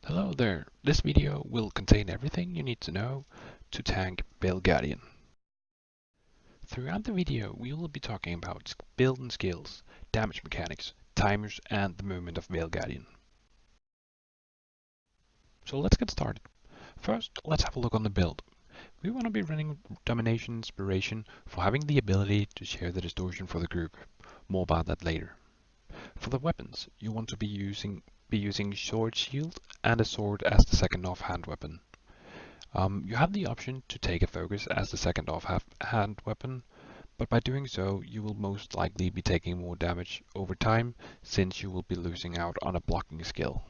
Hello there, this video will contain everything you need to know to tank Vale Guardian. Throughout the video we will be talking about build and skills, damage mechanics, timers and the movement of Vale Guardian. So let's get started. First, let's have a look on the build. We want to be running Domination Inspiration for having the ability to share the distortion for the group. More about that later. For the weapons, you want to be using Sword Shield and a sword as the second offhand weapon. You have the option to take a focus as the second offhand weapon, but by doing so you will most likely be taking more damage over time since you will be losing out on a blocking skill.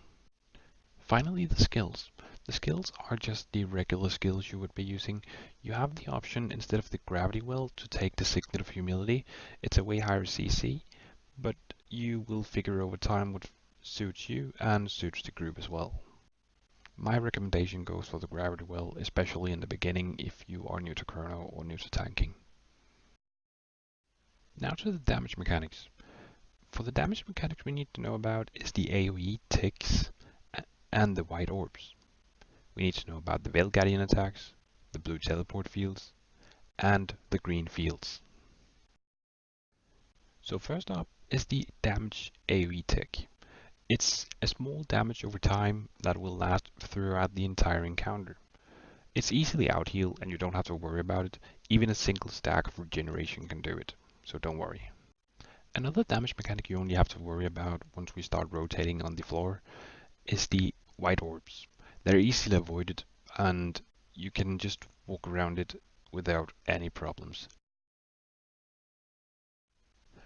Finally, the skills. The skills are just the regular skills you would be using. You have the option instead of the Gravity Well to take the Signet of Humility. It's a way higher CC, but you will figure over time what suits you and suits the group as well. My recommendation goes for the Gravity Well, especially in the beginning if you are new to Chrono or new to tanking. Now to the damage mechanics. For the damage mechanics we need to know about is the AoE ticks and the white orbs. We need to know about the Vale Guardian attacks, the blue teleport fields, and the green fields. So first up is the damage AoE tick. It's a small damage over time that will last throughout the entire encounter. It's easily out-heal and you don't have to worry about it. Even a single stack of regeneration can do it, so don't worry. Another damage mechanic you only have to worry about once we start rotating on the floor is the white orbs. They're easily avoided and you can just walk around it without any problems.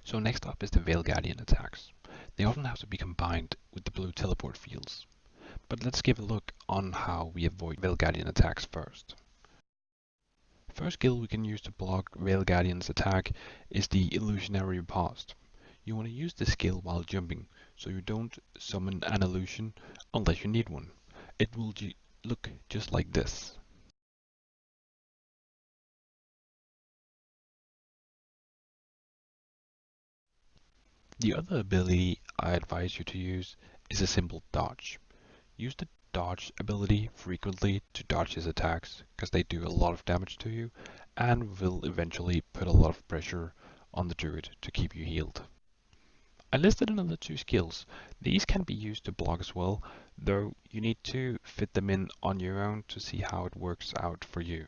So next up is the Vale Guardian attacks. They often have to be combined with the blue teleport fields. But let's give a look on how we avoid Vale Guardian attacks first. First skill we can use to block Vale Guardian's attack is the Illusionary Riposte. You want to use this skill while jumping, so you don't summon an illusion unless you need one. It will look just like this. The other ability I advise you to use is a simple dodge. Use the dodge ability frequently to dodge his attacks, because they do a lot of damage to you and will eventually put a lot of pressure on the druid to keep you healed. I listed another two skills. These can be used to block as well, though you need to fit them in on your own to see how it works out for you.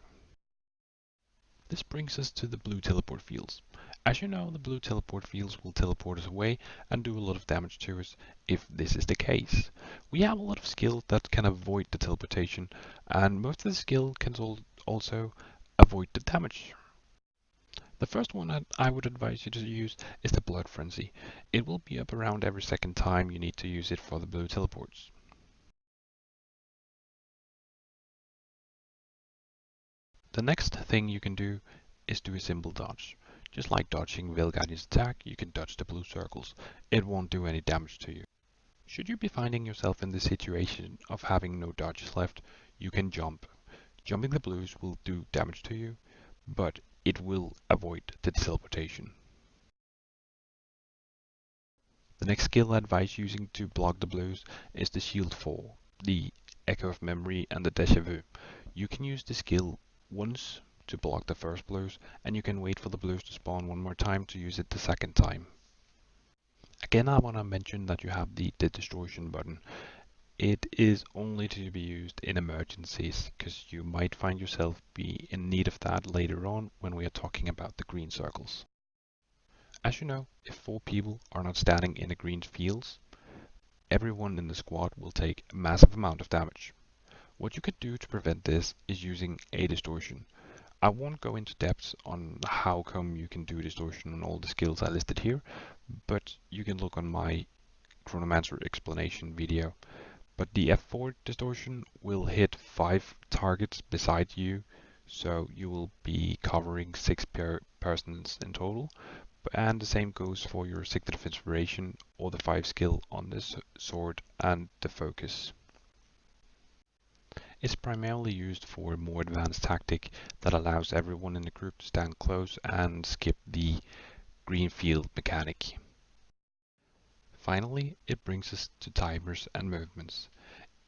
This brings us to the blue teleport fields. As you know, the blue teleport fields will teleport us away and do a lot of damage to us if this is the case. We have a lot of skills that can avoid the teleportation, and most of the skill can also avoid the damage. The first one I would advise you to use is the Blood Frenzy. It will be up around every second time you need to use it for the blue teleports. The next thing you can do is do a simple dodge. Just like dodging Vale Guardian's attack, you can dodge the blue circles. It won't do any damage to you. Should you be finding yourself in the situation of having no dodges left, you can jump. Jumping the blues will do damage to you, but it will avoid the teleportation. The next skill I advise using to block the blues is the Shield 4, the Echo of Memory and the Déjà Vu. You can use the skill once to block the first blues, and you can wait for the blues to spawn one more time to use it the second time. Again, I want to mention that you have the distortion button. It is only to be used in emergencies, because you might find yourself be in need of that later on when we are talking about the green circles. As you know, if 4 people are not standing in the green fields, everyone in the squad will take a massive amount of damage. What you could do to prevent this is using a distortion. I won't go into depth on how come you can do distortion on all the skills I listed here, but you can look on my Chronomancer explanation video. But the F4 distortion will hit 5 targets beside you, so you will be covering 6 persons in total. And the same goes for your Signet of Inspiration or the 5 skill on this sword and the focus. It's primarily used for a more advanced tactic that allows everyone in the group to stand close and skip the green field mechanic. Finally, it brings us to timers and movements.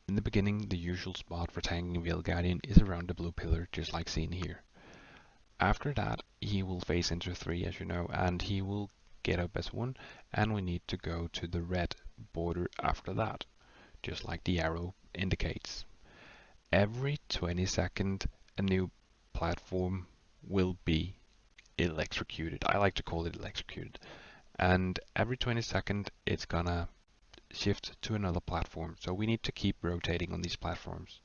In the beginning, the usual spot for tanking Vale Guardian is around the blue pillar, just like seen here. After that, he will phase into 3, as you know, and he will get up as 1, and we need to go to the red border after that, just like the arrow indicates. Every 20 seconds, a new platform will be electrocuted. I like to call it electrocuted. And every 20 seconds, it's gonna shift to another platform. So we need to keep rotating on these platforms.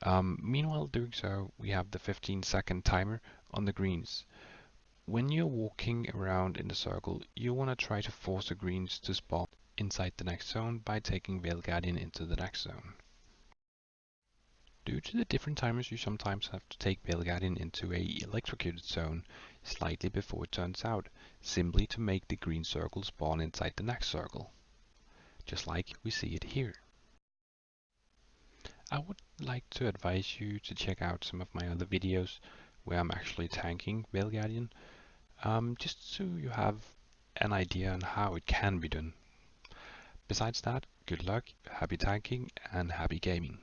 Meanwhile, doing so, we have the 15-second timer on the greens. When you're walking around in the circle, you want to try to force the greens to spawn inside the next zone by taking Vale Guardian into the next zone. Due to the different timers, you sometimes have to take Vale Guardian into a electrocuted zone slightly before it turns out, simply to make the green circle spawn inside the next circle, just like we see it here. I would like to advise you to check out some of my other videos where I'm actually tanking Vale Guardian, just so you have an idea on how it can be done. Besides that, good luck, happy tanking, and happy gaming.